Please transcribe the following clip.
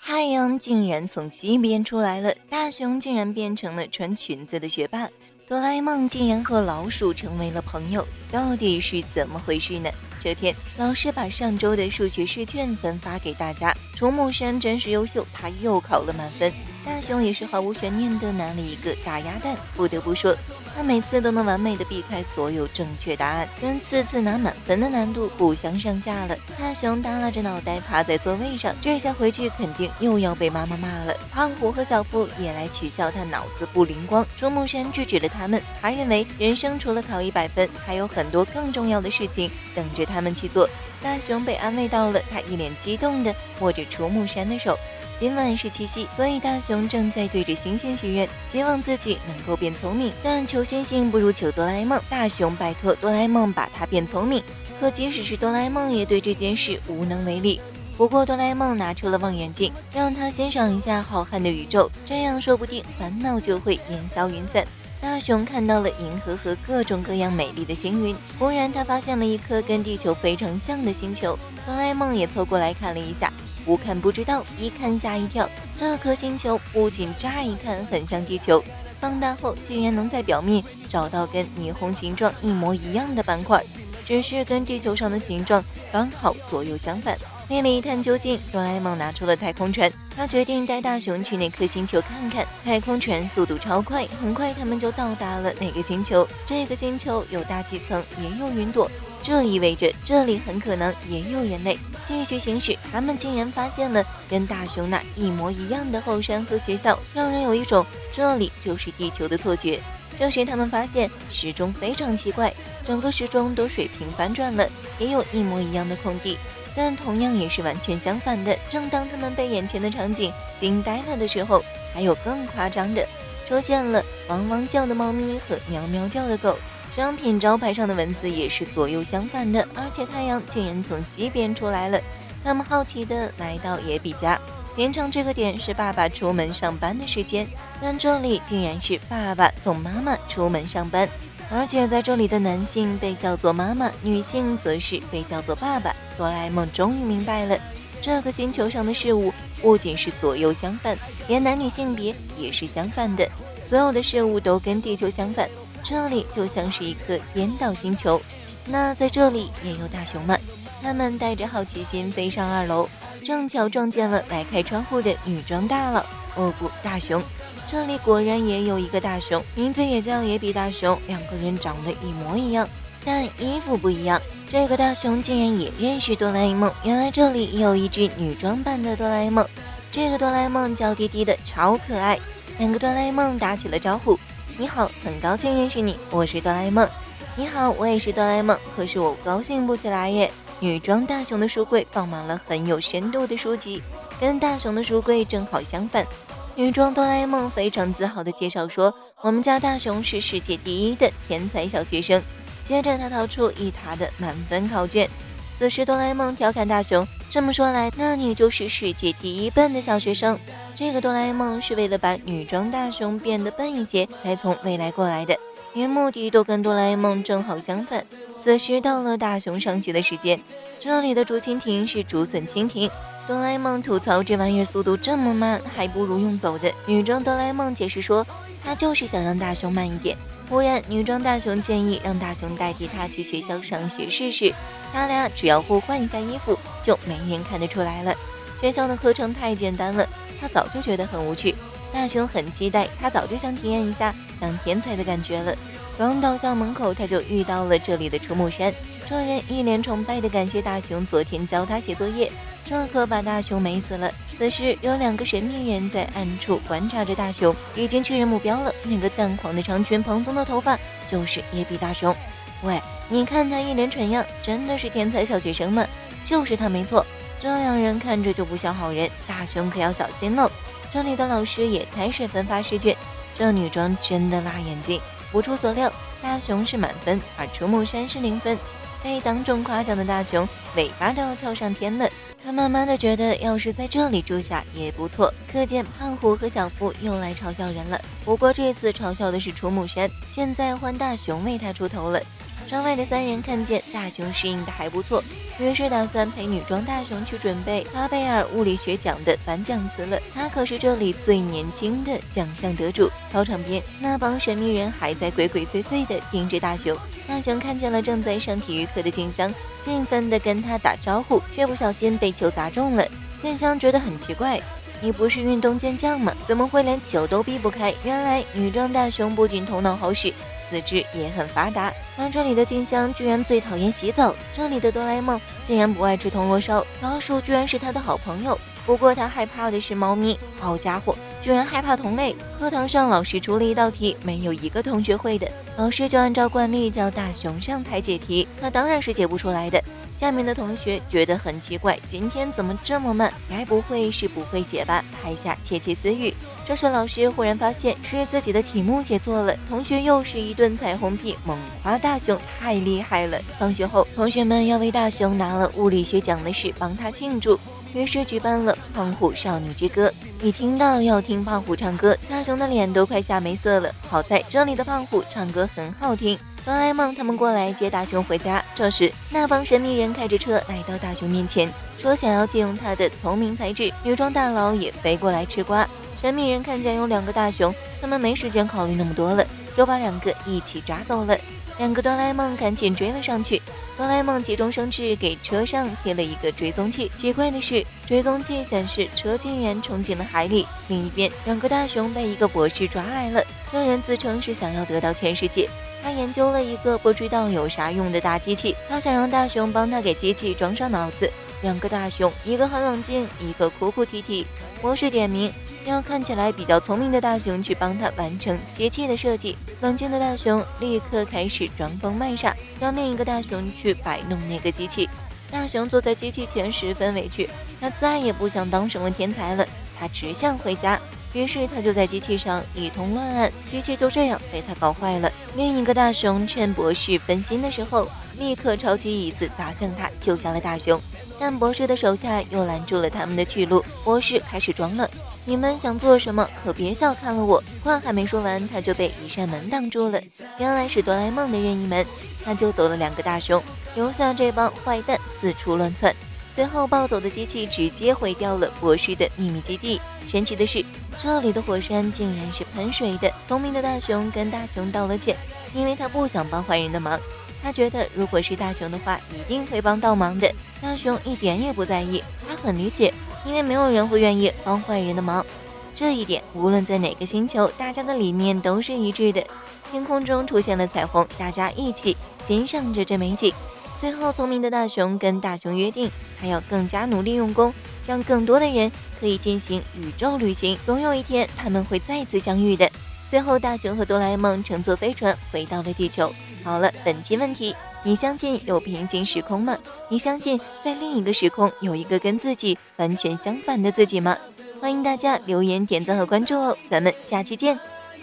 太阳竟然从西边出来了，大熊竟然变成了穿裙子的学霸，哆啦 A 梦竟然和老鼠成为了朋友，到底是怎么回事呢？这天，老师把上周的数学试卷分发给大家，楚木山真是优秀，他又考了满分。大熊也是毫无悬念的拿了一个大鸭蛋，不得不说，他每次都能完美的避开所有正确答案，跟次次拿满分的难度不相上下了。大熊耷拉着脑袋趴在座位上，这下回去肯定又要被妈妈骂了。胖虎和小夫也来取笑他脑子不灵光，楚木山制止了他们，他认为人生除了考100分，还有很多更重要的事情等着他们去做。大熊被安慰到了，他一脸激动地握着楚木山的手。今晚是七夕，所以大熊正在对着星星许愿，希望自己能够变聪明。但求星星不如求哆啦 A 梦，大熊拜托哆啦 A 梦把他变聪明。可即使是哆啦 A 梦也对这件事无能为力。不过哆啦 A 梦拿出了望远镜，让他欣赏一下浩瀚的宇宙，这样说不定烦恼就会烟消云散。大熊看到了银河和各种各样美丽的星云，忽然他发现了一颗跟地球非常像的星球，哆啦 A 梦也凑过来看了一下，不看不知道，一看吓一跳。这颗星球不仅乍一看很像地球，放大后竟然能在表面找到跟霓虹形状一模一样的斑块，只是跟地球上的形状刚好左右相反。为了一探究竟，哆啦 A 梦拿出了太空船，他决定带大熊去那颗星球看看。太空船速度超快，很快他们就到达了那个星球。这个星球有大气层，也有云朵，这意味着这里很可能也有人类。继续行驶，他们竟然发现了跟大熊那一模一样的后山和学校，让人有一种这里就是地球的错觉。这时他们发现时钟非常奇怪，整个时钟都水平反转了，也有一模一样的空地，但同样也是完全相反的。正当他们被眼前的场景惊呆了的时候，还有更夸张的，出现了汪汪叫的猫咪和喵喵叫的狗。商品招牌上的文字也是左右相反的，而且太阳竟然从西边出来了。他们好奇地来到野比家，平常这个点是爸爸出门上班的时间，但这里竟然是爸爸送妈妈出门上班，而且在这里的男性被叫做妈妈，女性则是被叫做爸爸。哆啦 A 梦终于明白了，这个星球上的事物不仅是左右相反，连男女性别也是相反的，所有的事物都跟地球相反，这里就像是一颗颠倒星球。那在这里也有大熊吗？他们带着好奇心飞上2楼，正巧撞见了来开窗户的女装大佬，哦不，大熊。这里果然也有一个大熊，名字也叫野比大熊，两个人长得一模一样，但衣服不一样。这个大熊竟然也认识哆啦 A 梦，原来这里也有一只女装版的哆啦 A 梦。这个哆啦 A 梦叫滴滴的，超可爱。两个哆啦 A 梦打起了招呼，你好，很高兴认识你，我是哆啦 A 梦。你好，我也是哆啦 A 梦，可是我高兴不起来耶。女装大熊的书柜放满了很有深度的书籍，跟大熊的书柜正好相反。女装哆啦 A 梦非常自豪地介绍说，我们家大熊是世界第一的天才小学生。接着他掏出一沓的满分考卷。此时哆啦 A 梦调侃大熊，这么说来，那你就是世界第一笨的小学生。这个哆啦 A 梦是为了把女装大熊变得笨一些，才从未来过来的，连目的都跟哆啦 A 梦正好相反。此时到了大熊上学的时间，这里的竹蜻蜓是竹笋蜻蜓。哆啦 A 梦吐槽这玩意儿速度这么慢，还不如用走的。女装哆啦 A 梦解释说，她就是想让大熊慢一点。忽然女装大熊建议让大熊代替她去学校上学试试，他俩只要互换一下衣服，就没人看得出来了。学校的课程太简单了，他早就觉得很无趣。大熊很期待，他早就想体验一下当天才的感觉了。刚到校门口，他就遇到了这里的楚木山，这人一脸崇拜地感谢大熊昨天教他写作业，这可把大熊美死了。此时有2个神秘人在暗处观察着大熊，已经确认目标了，那个淡黄的长裙蓬松的头发就是野比大熊。喂，你看他一脸蠢样，真的是天才小学生吗？就是他没错。这2人看着就不像好人，大熊可要小心喽。这里的老师也开始分发试卷，这女装真的辣眼睛。不出所料，大熊是满分，而楚木山是0分。被当众夸奖的大熊尾巴都要翘上天了，他慢慢的觉得要是在这里住下也不错。可见胖虎和小夫又来嘲笑人了，不过这次嘲笑的是楚木山，现在换大熊为他出头了。窗外的三人看见大雄适应的还不错，于是打算陪女装大雄去准备巴贝尔物理学奖的颁奖词了。他可是这里最年轻的奖项得主。操场边，那帮神秘人还在鬼鬼祟祟地盯着大雄。大雄看见了正在上体育课的静香，兴奋地跟他打招呼，却不小心被球砸中了。静香觉得很奇怪，你不是运动健将吗？怎么会连球都避不开？原来女装大雄不仅头脑好使，四肢也很发达。而这里的静香居然最讨厌洗澡，这里的哆啦 A 梦竟然不爱吃铜锣烧，老鼠居然是他的好朋友。不过他害怕的是猫咪，好家伙，居然害怕同类。课堂上老师出了一道题，没有一个同学会的，老师就按照惯例叫大雄上台解题，他当然是解不出来的。下面的同学觉得很奇怪，今天怎么这么慢？该不会是不会写吧？台下窃窃私语。这时老师忽然发现是自己的题目写错了，同学又是一顿彩虹屁，猛夸大雄太厉害了。放学后，同学们要为大雄拿了物理学奖的事帮他庆祝，于是举办了胖虎少女之歌。一听到要听胖虎唱歌，大雄的脸都快吓没色了。好在这里的胖虎唱歌很好听。哆啦 A 梦他们过来接大雄回家，这时那帮神秘人开着车来到大雄面前，说想要借用他的聪明才智。女装大佬也飞过来吃瓜。神秘人看见有2个大雄，他们没时间考虑那么多了，就把2个一起抓走了。2个哆啦 A 梦赶紧追了上去，哆啦 A 梦急中生智，给车上贴了一个追踪器。奇怪的是，追踪器显示车竟然冲进了海里。另一边，2个大雄被一个博士抓来了，这人自称是想要得到全世界。他研究了一个不知道有啥用的大机器，他想让大雄帮他给机器装上脑子。2个大雄，一个很冷静，一个哭哭啼啼。博士点名要看起来比较聪明的大雄去帮他完成机器的设计。冷静的大雄立刻开始装疯卖傻，让另一个大雄去摆弄那个机器。大雄坐在机器前十分委屈，他再也不想当什么天才了，他只想回家。于是他就在机器上一通乱按，机器就这样被他搞坏了。另一个大雄趁博士分心的时候，立刻抄起椅子砸向他，救下了大雄。但博士的手下又拦住了他们的去路。博士开始装了，你们想做什么？可别小看了我。话还没说完，他就被一扇门挡住了。原来是哆啦 A 梦的任意门，他就走了2个大雄，留下这帮坏蛋四处乱窜。最后暴走的机器直接毁掉了博士的秘密基地。神奇的是，这里的火山竟然是喷水的。聪明的大雄跟大雄道了歉，因为他不想帮坏人的忙。他觉得如果是大雄的话，一定会帮倒忙的。大雄一点也不在意，他很理解，因为没有人会愿意帮坏人的忙。这一点无论在哪个星球，大家的理念都是一致的。天空中出现了彩虹，大家一起欣赏着这美景。最后，聪明的大雄跟大雄约定，他要更加努力用功，让更多的人可以进行宇宙旅行。总有一天，他们会再次相遇的。最后，大雄和哆啦 A 梦乘坐飞船回到了地球。好了，本期问题：你相信有平行时空吗？你相信在另一个时空有一个跟自己完全相反的自己吗？欢迎大家留言、点赞和关注哦，咱们下期见。